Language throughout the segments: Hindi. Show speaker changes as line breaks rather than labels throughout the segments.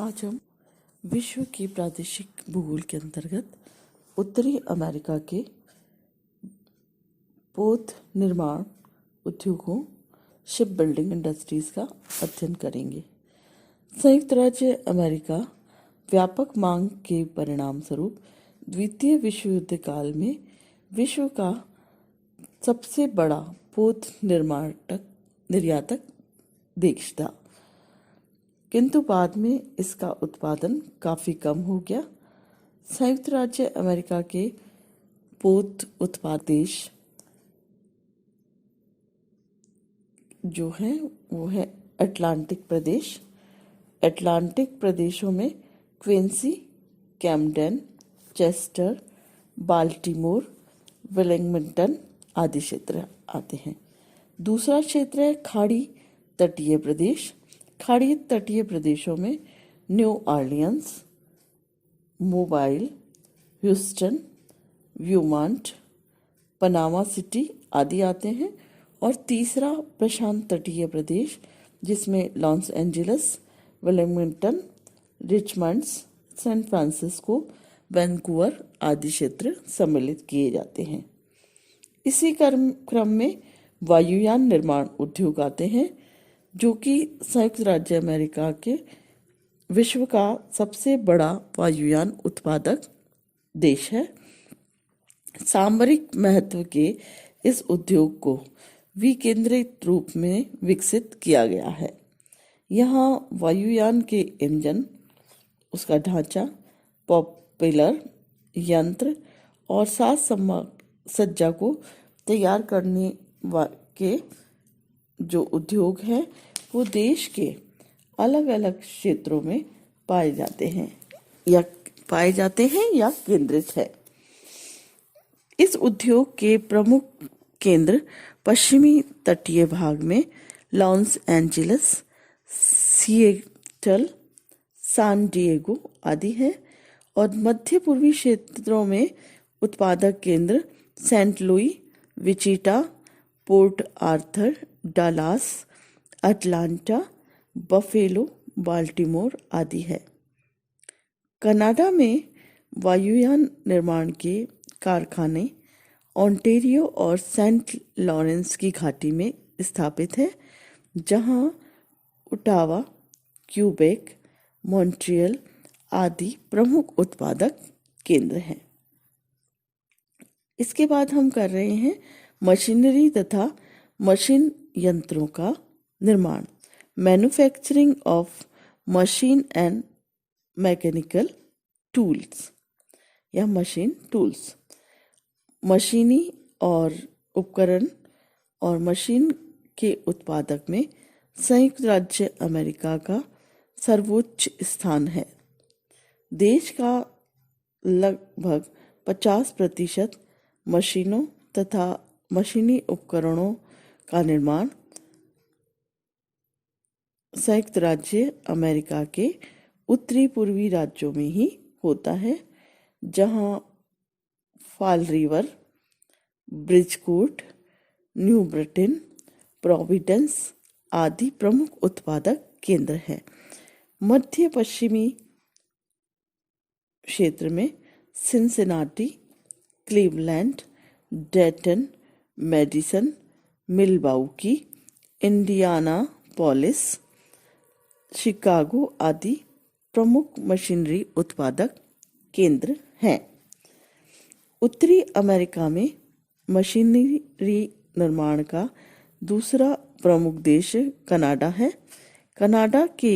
आज हम विश्व की प्रादेशिक भूगोल के अंतर्गत उत्तरी अमेरिका के पोत निर्माण उद्योगों शिप बिल्डिंग इंडस्ट्रीज का अध्ययन करेंगे। संयुक्त राज्य अमेरिका व्यापक मांग के परिणाम स्वरूप द्वितीय विश्व युद्ध काल में विश्व का सबसे बड़ा पोत निर्यातक देश था, किंतु बाद में इसका उत्पादन काफी कम हो गया। संयुक्त राज्य अमेरिका के पोत उत्पाद देश जो है वो है अटलांटिक प्रदेश। अटलांटिक प्रदेशों में Quincy, Camden, Chester, Baltimore, Wilmington आदि क्षेत्र आते हैं। दूसरा क्षेत्र है खाड़ी तटीय प्रदेश। खाड़ी तटीय प्रदेशों में New Orleans, mobile, Houston, Beaumont, Panama City आदि आते हैं। और तीसरा प्रशांत तटीय प्रदेश जिसमें Los Angeles, Wilmington, Richmond, San Francisco, Vancouver आदि क्षेत्र सम्मिलित किए जाते हैं। इसी क्रम में वायुयान निर्माण उद्योग आते हैं, जो कि संयुक्त राज्य अमेरिका के विश्व का सबसे बड़ा वायुयान उत्पादक देश है। सामरिक महत्व के इस उद्योग को विकेंद्रित रूप में विकसित किया गया है। यहाँ वायुयान के इंजन, उसका ढांचा, प्रोपेलर, यंत्र और साज सज्जा को तैयार करने के जो उद्योग है वो देश के अलग अलग क्षेत्रों में पाए जाते हैं या केंद्रित है। इस उद्योग के प्रमुख केंद्र पश्चिमी तटीय भाग में Los Angeles, Seattle, San Diego आदि हैं और मध्य पूर्वी क्षेत्रों में उत्पादक केंद्र Saint Louis, Wichita, Port Arthur, Dallas, Atlanta, Buffalo, Baltimore आदि है। कनाडा में वायुयान निर्माण के कारखाने ओंटारियो और सेंट लॉरेंस की घाटी में स्थापित है, जहां ओटावा, क्यूबेक, मॉन्ट्रियल आदि प्रमुख उत्पादक केंद्र हैं। इसके बाद हम कर रहे हैं मशीनरी तथा मशीन यंत्रों का निर्माण, manufacturing of machine and mechanical tools या मशीन टूल्स। मशीनी और उपकरण और मशीन के उत्पादक में संयुक्त राज्य अमेरिका का सर्वोच्च स्थान है। देश का लगभग 50% मशीनों तथा मशीनी उपकरणों का निर्माण संयुक्त राज्य अमेरिका के उत्तरी पूर्वी राज्यों में ही होता है, जहां Fall River, Bridgeport, New Britain, Providence आदि प्रमुख उत्पादक केंद्र हैं। मध्य पश्चिमी क्षेत्र में Cincinnati, Cleveland, Dayton, Madison, Milwaukee, Indianapolis, Chicago आदि प्रमुख मशीनरी उत्पादक केंद्र हैं। उत्तरी अमेरिका में मशीनरी निर्माण का दूसरा प्रमुख देश कनाडा है। कनाडा के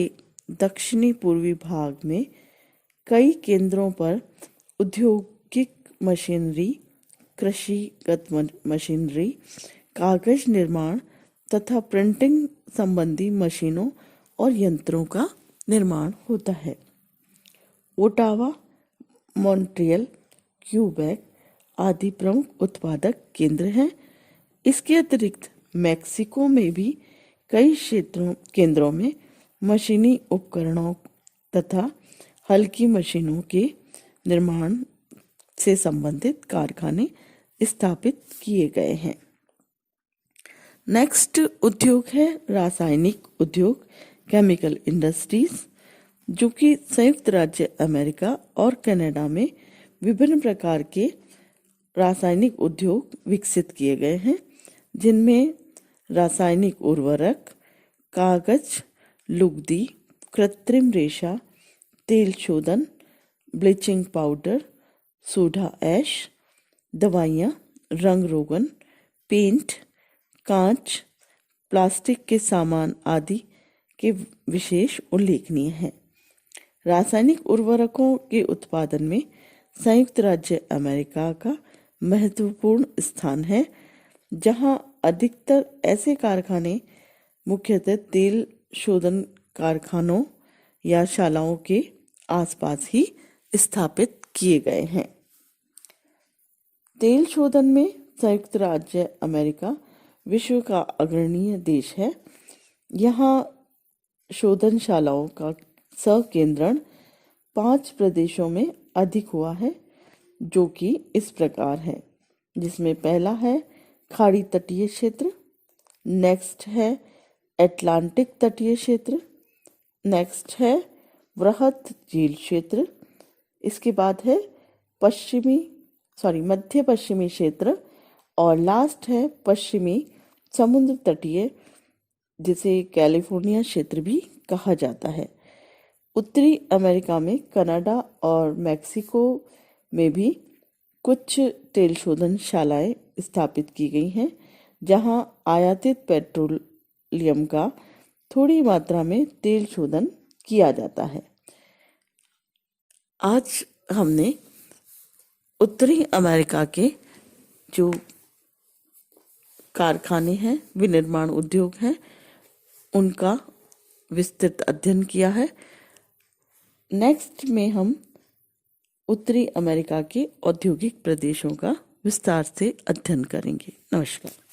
दक्षिणी पूर्वी भाग में कई केंद्रों पर औद्योगिक मशीनरी, कृषिगत मशीनरी, कागज निर्माण तथा प्रिंटिंग संबंधी मशीनों और यंत्रों का निर्माण होता है। ओटावा, मॉन्ट्रियल, क्यूबेक आदि प्रमुख उत्पादक केंद्र हैं। इसके अतिरिक्त मैक्सिको में भी कई केंद्रों में मशीनी उपकरणों तथा हल्की मशीनों के निर्माण से संबंधित कारखाने स्थापित किए गए हैं। नेक्स्ट उद्योग है रासायनिक उद्योग, केमिकल इंडस्ट्रीज। जो कि संयुक्त राज्य अमेरिका और कनाडा में विभिन्न प्रकार के रासायनिक उद्योग विकसित किए गए हैं, जिनमें रासायनिक उर्वरक, कागज, लुगदी, कृत्रिम रेशा, तेल शोधन, ब्लीचिंग पाउडर, सोडा ऐश, दवाइयाँ, रंग रोगन, पेंट, कांच, प्लास्टिक के सामान आदि के विशेष उल्लेखनीय हैं। रासायनिक उर्वरकों के उत्पादन में संयुक्त राज्य अमेरिका का महत्वपूर्ण स्थान है, जहां अधिकतर ऐसे कारखाने मुख्यतः तेल शोधन कारखानों या शालाओं के आसपास ही स्थापित किए गए हैं। तेल शोधन में संयुक्त राज्य अमेरिका विश्व का अग्रणीय देश है। यहाँ शोधनशालाओं का संकेंद्रण 5 प्रदेशों में अधिक हुआ है, जो कि इस प्रकार है, जिसमें पहला है खाड़ी तटीय क्षेत्र, नेक्स्ट है अटलांटिक तटीय क्षेत्र, नेक्स्ट है वृहत झील क्षेत्र, इसके बाद है मध्य पश्चिमी क्षेत्र, और लास्ट है पश्चिमी समुद्र तटीय, जिसे कैलिफोर्निया क्षेत्र भी कहा जाता है। उत्तरी अमेरिका में कनाडा और मैक्सिको में भी कुछ तेल शोधनशालाएं स्थापित की गई हैं, जहां आयातित पेट्रोलियम का थोड़ी मात्रा में तेल शोधन किया जाता है। आज हमने उत्तरी अमेरिका के जो कारखाने हैं, विनिर्माण उद्योग हैं, उनका विस्तृत अध्ययन किया है। नेक्स्ट में हम उत्तरी अमेरिका के औद्योगिक प्रदेशों का विस्तार से अध्ययन करेंगे। नमस्कार।